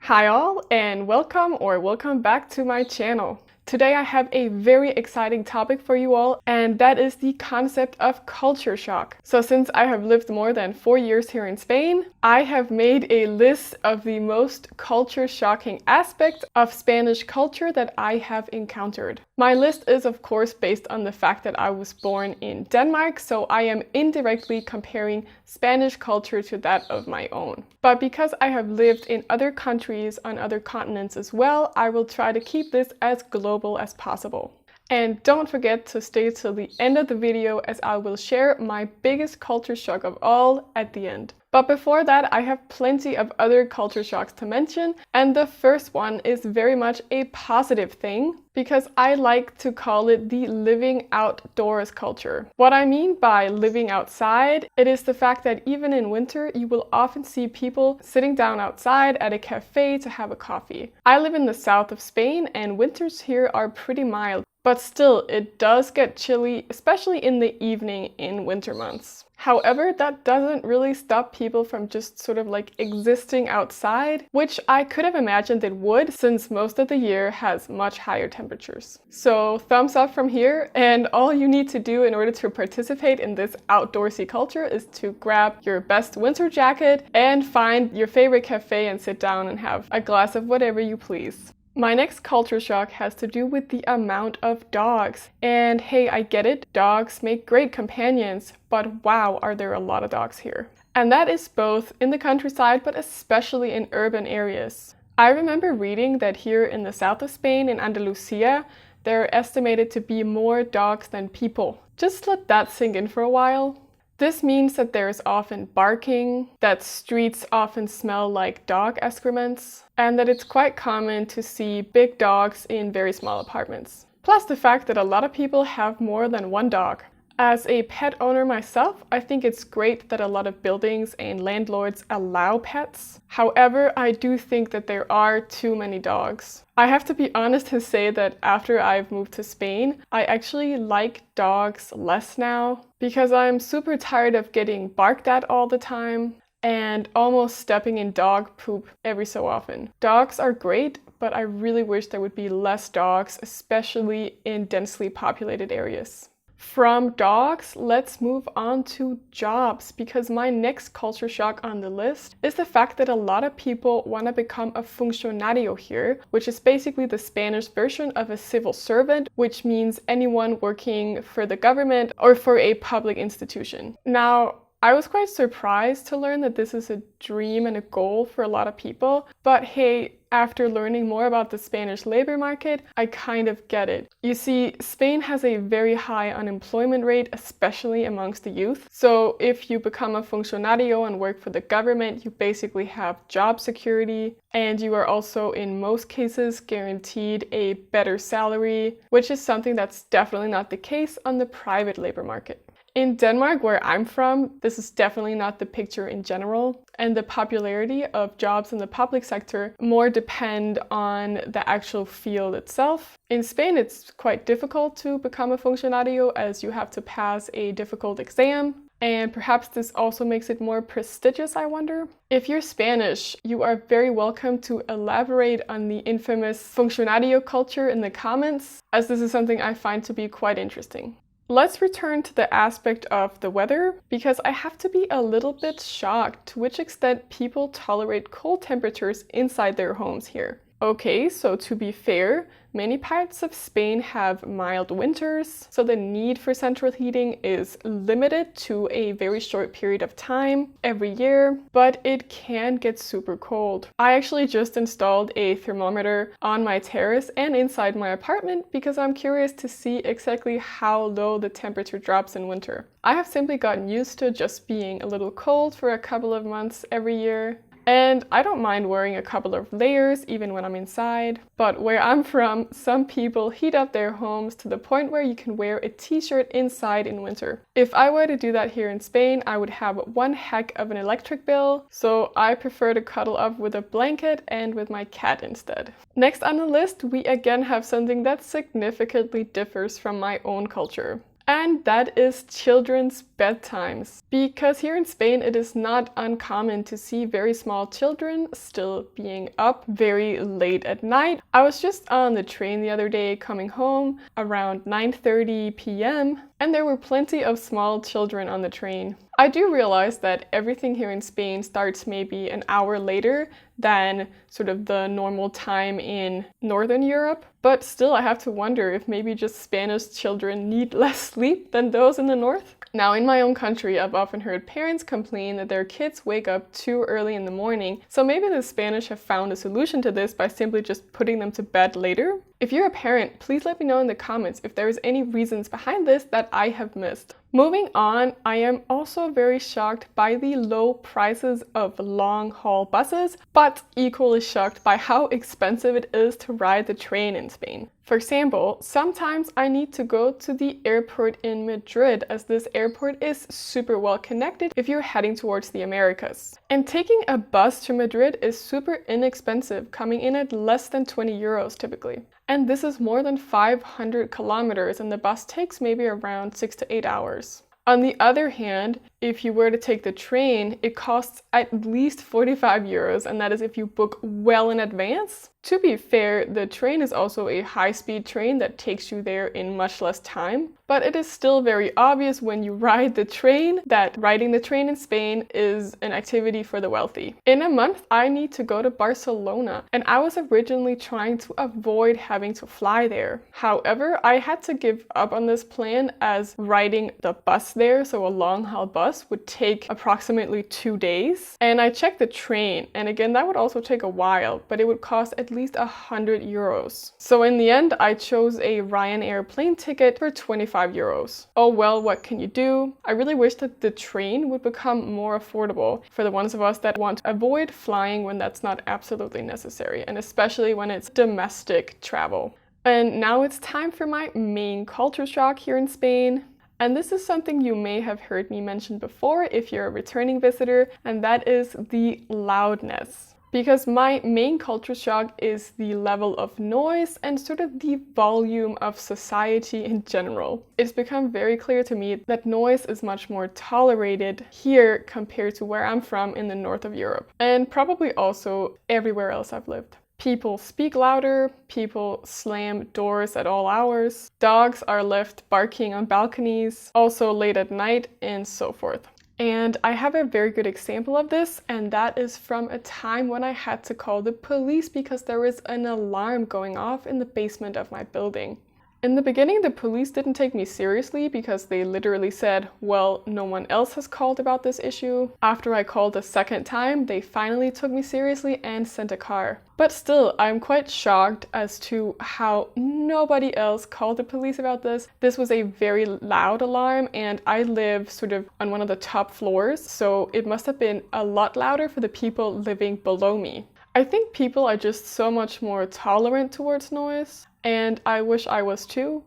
Hi all, and welcome back to my channel. Today I have a very exciting topic for you all, and that is the concept of culture shock. So since I have lived more than 4 years here in Spain, I have made a list of the most culture shocking aspects of Spanish culture that I have encountered. My list is of course based on the fact that I was born in Denmark, so I am indirectly comparing Spanish culture to that of my own. But because I have lived in other countries on other continents as well, I will try to keep this as global as possible. And don't forget to stay till the end of the video, as I will share my biggest culture shock of all at the end. But before that, I have plenty of other culture shocks to mention, and the first one is very much a positive thing, because I like to call it the living outdoors culture. What I mean by living outside, it is the fact that even in winter, you will often see people sitting down outside at a cafe to have a coffee. I live in the south of Spain, and winters here are pretty mild. But still, it does get chilly, especially in the evening in winter months. However, that doesn't really stop people from just sort of like existing outside, which I could have imagined it would, since most of the year has much higher temperatures. So thumbs up from here, and all you need to do in order to participate in this outdoorsy culture is to grab your best winter jacket and find your favorite cafe and sit down and have a glass of whatever you please. My next culture shock has to do with the amount of dogs. And hey, I get it, dogs make great companions, but wow, are there a lot of dogs here. And that is both in the countryside, but especially in urban areas. I remember reading that here in the south of Spain, in Andalusia, there are estimated to be more dogs than people. Just let that sink in for a while. This means that there is often barking, that streets often smell like dog excrements, and that it's quite common to see big dogs in very small apartments. Plus the fact that a lot of people have more than one dog. As a pet owner myself, I think it's great that a lot of buildings and landlords allow pets. However, I do think that there are too many dogs. I have to be honest and say that after I've moved to Spain, I actually like dogs less now, because I'm super tired of getting barked at all the time and almost stepping in dog poop every so often. Dogs are great, but I really wish there would be less dogs, especially in densely populated areas. From dogs, let's move on to jobs, because my next culture shock on the list is the fact that a lot of people want to become a funcionario here, which is basically the Spanish version of a civil servant, which means anyone working for the government or for a public institution. Now, I was quite surprised to learn that this is a dream and a goal for a lot of people, but hey, after learning more about the Spanish labor market, I kind of get it. You see, Spain has a very high unemployment rate, especially amongst the youth. So if you become a funcionario and work for the government, you basically have job security, and you are also in most cases guaranteed a better salary, which is something that's definitely not the case on the private labor market. In Denmark, where I'm from, this is definitely not the picture in general, and the popularity of jobs in the public sector more depend on the actual field itself. In Spain, it's quite difficult to become a funcionario, as you have to pass a difficult exam, and perhaps this also makes it more prestigious, I wonder. If you're Spanish, you are very welcome to elaborate on the infamous funcionario culture in the comments, as this is something I find to be quite interesting. Let's return to the aspect of the weather, because I have to be a little bit shocked to which extent people tolerate cold temperatures inside their homes here. Okay, so to be fair, many parts of Spain have mild winters, so the need for central heating is limited to a very short period of time every year, but it can get super cold. I actually just installed a thermometer on my terrace and inside my apartment because I'm curious to see exactly how low the temperature drops in winter. I have simply gotten used to just being a little cold for a couple of months every year. And I don't mind wearing a couple of layers even when I'm inside. But where I'm from, some people heat up their homes to the point where you can wear a t-shirt inside in winter. If I were to do that here in Spain, I would have one heck of an electric bill. So I prefer to cuddle up with a blanket and with my cat instead. Next on the list, we again have something that significantly differs from my own culture. And that is children's bedtimes. Because here in Spain, it is not uncommon to see very small children still being up very late at night. I was just on the train the other day coming home around 9:30 p.m. and there were plenty of small children on the train. I do realize that everything here in Spain starts maybe an hour later than sort of the normal time in Northern Europe, but still I have to wonder if maybe just Spanish children need less sleep than those in the north. Now, in my own country, I've often heard parents complain that their kids wake up too early in the morning, so maybe the Spanish have found a solution to this by simply just putting them to bed later. If you're a parent, please let me know in the comments if there's any reasons behind this that I have missed. Moving on, I am also very shocked by the low prices of long-haul buses, but equally shocked by how expensive it is to ride the train in Spain. For example, sometimes I need to go to the airport in Madrid, as this airport is super well connected if you're heading towards the Americas. And taking a bus to Madrid is super inexpensive, coming in at less than 20 euros typically. And this is more than 500 kilometers, and the bus takes maybe around 6 to 8 hours. On the other hand, if you were to take the train, it costs at least 45 euros, and that is if you book well in advance. To be fair, the train is also a high-speed train that takes you there in much less time, but it is still very obvious when you ride the train that riding the train in Spain is an activity for the wealthy. In a month, I need to go to Barcelona, and I was originally trying to avoid having to fly there. However, I had to give up on this plan as riding the bus there, so a long-haul bus, would take approximately 2 days. And I checked the train, and again, that would also take a while, but it would cost at least 100 euros. So in the end, I chose a Ryanair plane ticket for 25 euros. Oh well, what can you do? I really wish that the train would become more affordable for the ones of us that want to avoid flying when that's not absolutely necessary, and especially when it's domestic travel. And now it's time for my main culture shock here in Spain. And this is something you may have heard me mention before if you're a returning visitor, and that is the loudness. Because my main culture shock is the level of noise and sort of the volume of society in general. It's become very clear to me that noise is much more tolerated here compared to where I'm from in the north of Europe, and probably also everywhere else I've lived. People speak louder, people slam doors at all hours, dogs are left barking on balconies, also late at night, and so forth. And I have a very good example of this, and that is from a time when I had to call the police because there was an alarm going off in the basement of my building. In the beginning, the police didn't take me seriously because they literally said, well, no one else has called about this issue. After I called a second time, they finally took me seriously and sent a car. But still, I'm quite shocked as to how nobody else called the police about this. This was a very loud alarm, and I live sort of on one of the top floors, so it must have been a lot louder for the people living below me. I think people are just so much more tolerant towards noise, and I wish I was too.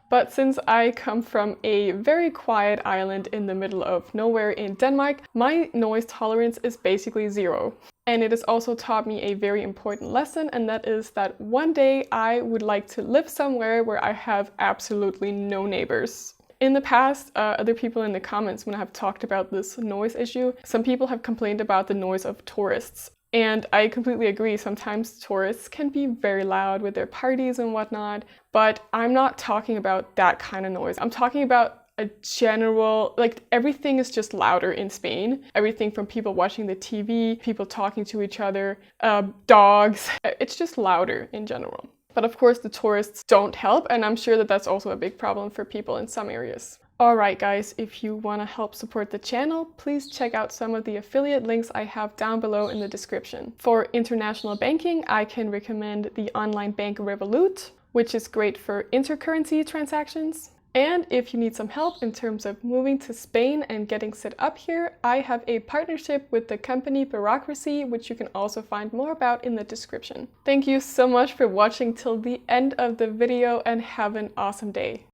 But since I come from a very quiet island in the middle of nowhere in Denmark, my noise tolerance is basically zero. And it has also taught me a very important lesson, and that is that one day I would like to live somewhere where I have absolutely no neighbors. In the past, other people in the comments, when I have talked about this noise issue, some people have complained about the noise of tourists. And I completely agree, sometimes tourists can be very loud with their parties and whatnot, but I'm not talking about that kind of noise. I'm talking about a general, like everything is just louder in Spain. Everything from people watching the TV, people talking to each other, dogs, it's just louder in general. But of course the tourists don't help, and I'm sure that that's also a big problem for people in some areas. Alright guys, if you want to help support the channel, please check out some of the affiliate links I have down below in the description. For international banking, I can recommend the online bank Revolut, which is great for intercurrency transactions. And if you need some help in terms of moving to Spain and getting set up here, I have a partnership with the company Bureaucracy, which you can also find more about in the description. Thank you so much for watching till the end of the video, and have an awesome day.